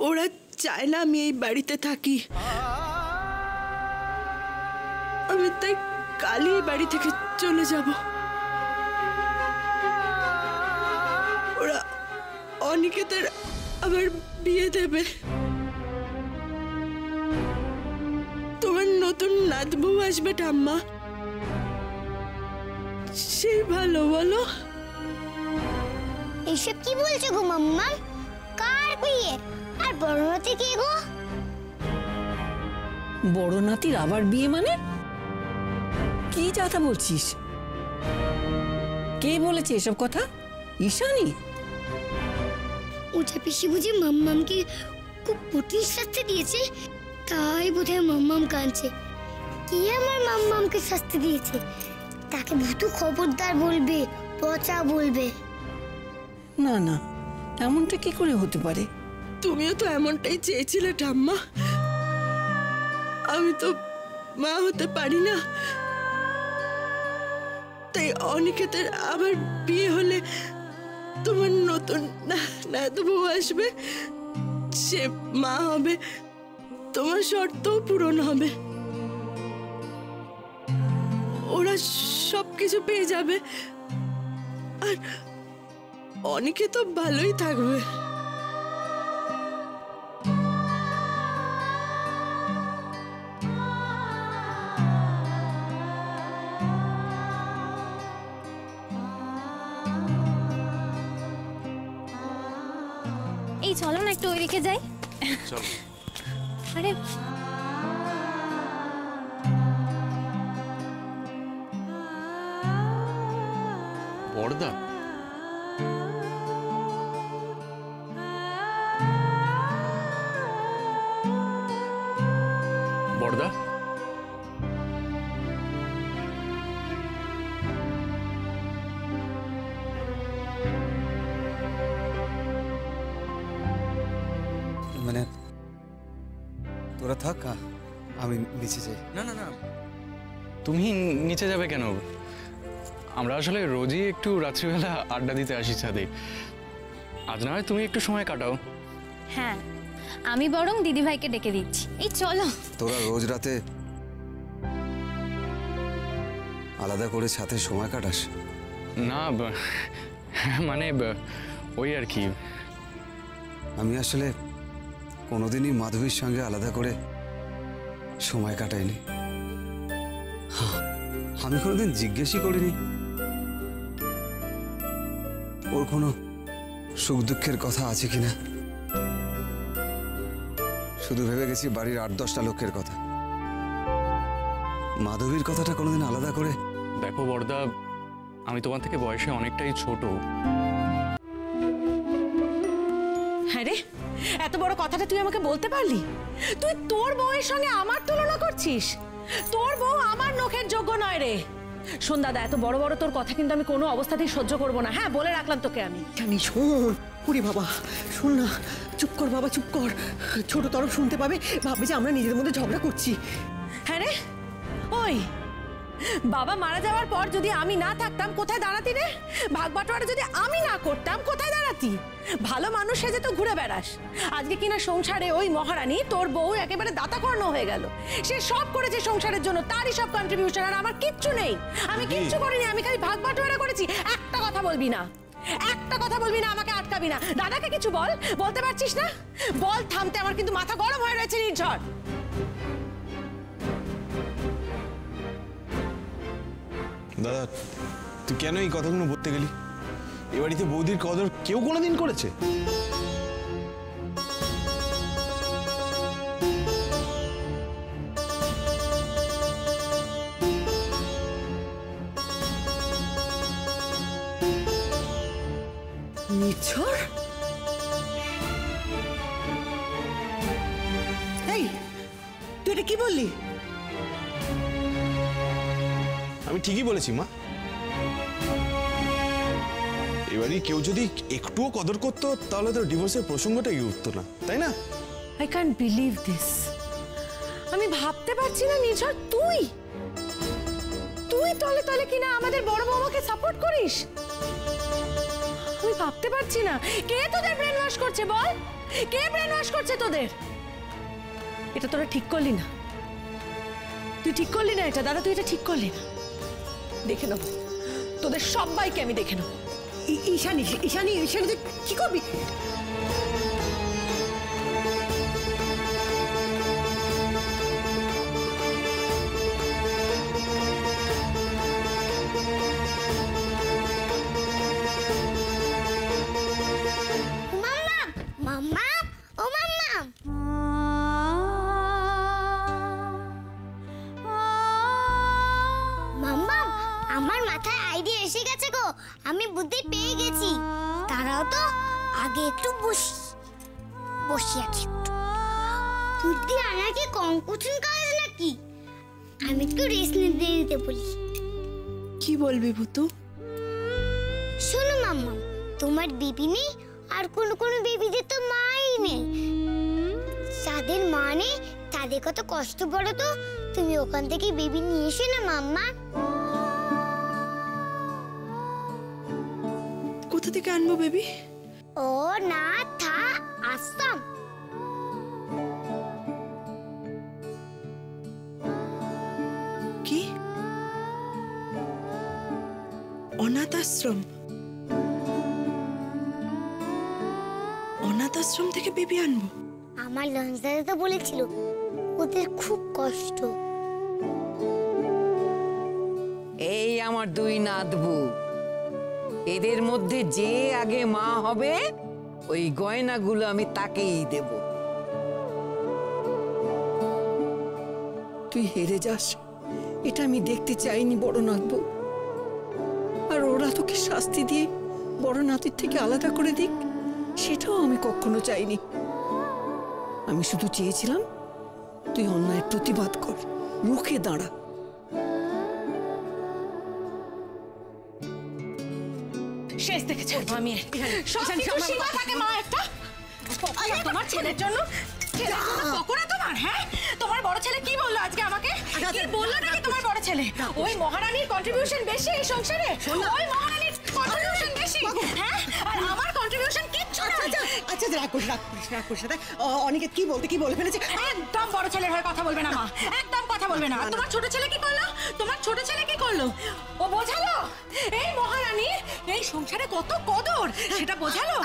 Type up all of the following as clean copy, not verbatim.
ওরা চায় না আমি এই বাড়িতে থাকি। আমি তাই কালই এই বাড়ি থেকে চলে যাব। ওরা অনিকেতের আবার বিয়ে দেবে। তোমার নতুন নাত বউ আসবে ঠাম্মা, সে ভালো বলো। এসব কি বলছো গো মাম্মা? কার বিয়ে? আর বড় নাতি কে গো? বড় নাতির আবার বিয়ে মানে? কি কথা বলছিস? কে বলেছে এসব কথা? ঈশানী? ওটা পিসি বুঝি মাম্মামকে খুব কঠিন শাস্তি দিয়েছে, তাই বোধহয় মাম্মাম কাঁদছে। কি আমার মাম্মামকে শাস্তি দিয়েছে? তাকে ভূতু খবরদার বলবে, পচা বলবে। না না, এমনটা কি করে হতে পারে? তুমিও তো এমনটাই চেয়েছিলে ঠাম্মা। আমি তো মা হতে পারি না, তাই অনিকেতের আবার বিয়ে হলে তোমার নতুন নাত বউ আসবে, সে মা হবে, তোমার শর্তও পূরণ হবে। ওরা সবকিছু পেয়ে যাবে, আর অনেকে তো ভালোই থাকবে। এই চলো না একটু ওইদিকে যাই। চলো। আরে বড়দা, বড়দা, মানে তোরা থাক, আমি নিচে যাই। না না না, তুমি নিচে যাবে কেন? আমরা আসলে রোজই একটু রাত্রিবেলা আড্ডা দিতে আসি ছাদে। আজ না হয় তুমি একটু সময় কাটাও। হ্যাঁ, আমি বরং দিদিভাইকে ডেকে দিচ্ছি। এই চলো। তোরা রোজ রাতে আলাদা করে সাথে সময় কাটাস? না মানে ওই আর কি। আমি আসলে কোনোদিনই মাধবীর সঙ্গে আলাদা করে সময় কাটাইনি। আমি কোনোদিন জিজ্ঞেসই করিনি ওর কোনো সুখ দুঃখের কথা আছে কিনা। শুধু ভেবে গেছি বাড়ির ৮-১০টা লোকের কথা। মাধবীর কথাটা কোনোদিন আলাদা করে। দেখো বড়দা, আমি তোমার থেকে বয়সে অনেকটাই ছোট। হ্যাঁ রে, এত বড় কথাটা তুই আমাকে বলতে পারলি? তুই তোর বউয়ের সঙ্গে আমার তুলনা করছিস? তোর বউ আমার নখের যোগ্য নয় রে। শোন দাদা, এত বড় বড় তোর কথা কিন্তু আমি কোনো অবস্থাতেই সহ্য করব না। হ্যাঁ, বলে রাখলাম তোকে আমি। জানি, শোন। ওরে বাবা, শোন না, চুপ কর বাবা, চুপ কর। ছোট তরফ শুনতে পাবে, ভাববে যে আমরা নিজেদের মধ্যে ঝগড়া করছি। হ্যাঁ রে, ওই বাবা মারা যাওয়ার পর যদি আমি না থাকতাম কোথায় দাঁড়াতি রে? ভাগ বাটোয়ারা যদি আমি না করতাম কোথায় দাঁড়াতি? ভালো মানুষ সেজে তো ঘুরে বেড়াস। আজকে কিনা সংসারে ওই মহারানী তোর বউ একেবারে দাতাকর্ণ হয়ে গেল। সে সব করেছে সংসারের জন্য, তারই সব কন্ট্রিবিউশন, আর আমার কিচ্ছু নেই। আমি কিচ্ছু করিনি, আমি খালি ভাগ বাটোয়ারা করেছি। একটা কথা বলবি না, একটা কথা বলবি না, আমাকে আটকাবি না। দাদাকে কিছু বল, বলতে পারছিস না? বল থামতে, আমার কিন্তু মাথা গরম হয়ে রয়েছে নির্ঝর। দাদা, তুই কেন এই কথাগুলো বলতে গেলি? এ বাড়িতে বৌদির কদর কেউ কোনোদিন করেছে? নির্ঝর, এই তুই এটা কি বললি? আমি ঠিকই বলেছি মা। এবারে কেউ যদি একটুও কদর করতো তাহলে তো ডিভোর্সের প্রসঙ্গটাই উঠতো না, তাই না? I can't believe this. আমি ভাবতে পারছি না নির্ঝর, তুই তলে তলে কিনা আমাদের বড় বৌমাকে সাপোর্ট করিস। আমি ভাবতে পারছি না কে তোদের ব্রেন ওয়াশ করছে বল, কে ব্রেন ওয়াশ করছে তোদের? এটা তোরা ঠিক করলি না, তুই ঠিক করলি না এটা দাদা, তুই এটা ঠিক করলি না। দেখে নেবো তোদের সবাইকে, আমি দেখে নেবো। ঈশানী ঈশানী ঈশানী তুই কি করবি? মাম্মাম, ও মাম্মাম, মাম্মাম, আমার মাথায় আইডিয়া এসে গেছে গো, আমি বুদ্ধি পেয়ে গেছি। তারাও তো আগে একটু বসি আছি। বুদ্ধি আনা কি কম কঠিন কাজ নাকি? আমি একটু রেস্ট নিতে বলি। কি বলবি ভূতু? শোনো মাম্মাম, তোমার বেবি নেই, আর কোন বেবিদের তো মাই নেই। যাদের মা নেই তাদের কত কষ্ট বলো তো। তুমি ওখান থেকে বেবি নিয়ে এসো না মাম্মা। কোথা থেকে আনবো বেবি? ও না থা আসাম। কি অনাথ আশ্রম? অনাথ আশ্রম থেকে বেবি আনবো? আমার লঞ্চ দাদা তো বলেছিল ওদের খুব কষ্ট। এই আমার দুই নাতবু, এদের মধ্যে যে আগে মা হবে ওই গয়নাগুলো আমি তাকেই দেব। তুই হেরে যাস এটা আমি দেখতে চাইনি বড় নাতবু। আর ওরা তোকে শাস্তি দিয়ে বড় নাতির থেকে আলাদা করে দিক সেটাও আমি কখনো চাইনি। আমি শুধু চেয়েছিলাম তুই অন্যায়ের প্রতিবাদ কর, রুখে দাঁড়া। শেষ দেখেছি আমি সবকিছু সীমা থাকে মা একটা। তোমার ছেলের জন্য পকোড়া তোমার, হ্যাঁ তোমার বড় ছেলে কি বললো আজকে আমাকে? কি বললো নাকি তোমার বড় ছেলে? ওই মহারানীর কন্ট্রিবিউশন বেশি এই সংসারে, ওই মহারানীর কন্ট্রিবিউশন বেশি, হ্যাঁ আর আমার কন্ট্রিবিউশন কিচ্ছু না। আচ্ছা রাগ করিস না। অনিকেত কি বলে ফেলেছে? একদম বড় ছেলের হয়ে কথা বলবে না মা, একদম কথা বলবে না। তোমার ছোট ছেলে কি করলো? তোমার ছোট ছেলে কি করলো? ও বোঝালো এই মহারানীর এই সংসারে কত কদর, সেটা বোঝালো।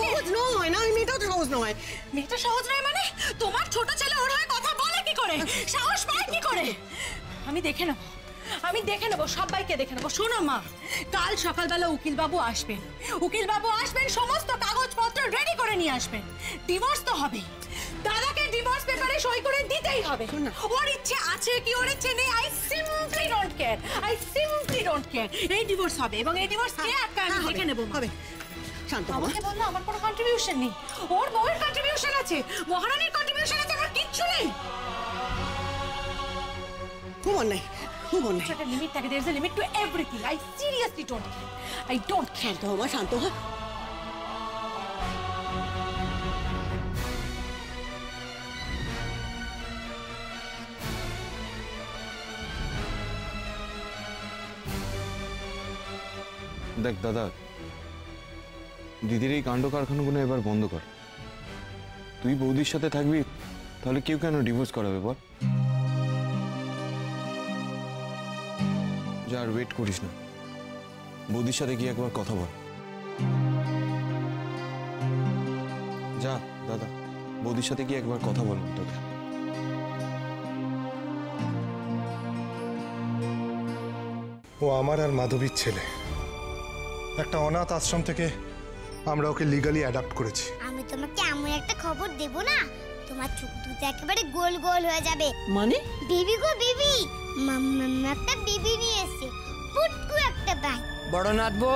সহজ নয় না, মেয়েটাও তো সহজ নয়। মেয়েটা সহজ নয় মানে? তোমার ছোট ছেলে ওর হয়ে কথা বলে কি করে, সাহস পায় কি করে? আমি দেখে নেবো সবাইকে দেখে নেবো। শোনো মা, কাল সকালবেলা উকিলবাবু আসবেন, সমস্ত কাগজপত্র রেডি করে নিয়ে আসবেন। ডিভোর্স তো হবে, দাদাকে ডিভোর্স পেপারে সই করে দিতেই হবে। ওর ইচ্ছে আছে কি ওর ইচ্ছে নেই, আই সিম্পলি ডোন্ট কেয়ার। এই ডিভোর্স হবে এবং এই ডিভোর্স কে আটকায় আমি দেখে নেবো। হবে শান্ত। আমাকে বললো আমার কোনো কন্ট্রিবিউশন নেই, ওর বউয়ের কন্ট্রিবিউশন আছে, মহারানীর কন্ট্রিবিউশন আছে, আমার কিচ্ছু নেই। খুব অন্যায়। একটা লিমিট থাকে, there is a limit to everything. I seriously don't care. I don't care. শান্ত হ। দেখ দাদা, দিদির এই কাণ্ড কারখানাগুলো এবার বন্ধ কর। তুই বৌদির সাথে থাকবি, তাহলে কেউ কেন ডিভোর্স করাবে বল? যা আর ওয়েট করিস না, বৌদির সাথে গিয়ে একবার কথা বল। যা দাদা, বৌদির সাথে গিয়ে একবার কথা বল তোকে। ও আমার আর মাধবীর ছেলে। একটা অনাথ আশ্রম থেকে আমরা ওকে লিগালি অ্যাডাপ্ট করেছি। আমি তোমাকে এমন একটা খবর দেব না, তোমার চোখ দুটো একেবারে গোল গোল হয়ে যাবে। মানে? বেবি গো বেবি, মাম্মা একটা বেবি নিয়ে এসেছে, পুটকু একটা ভাই। বড় নাতবউ,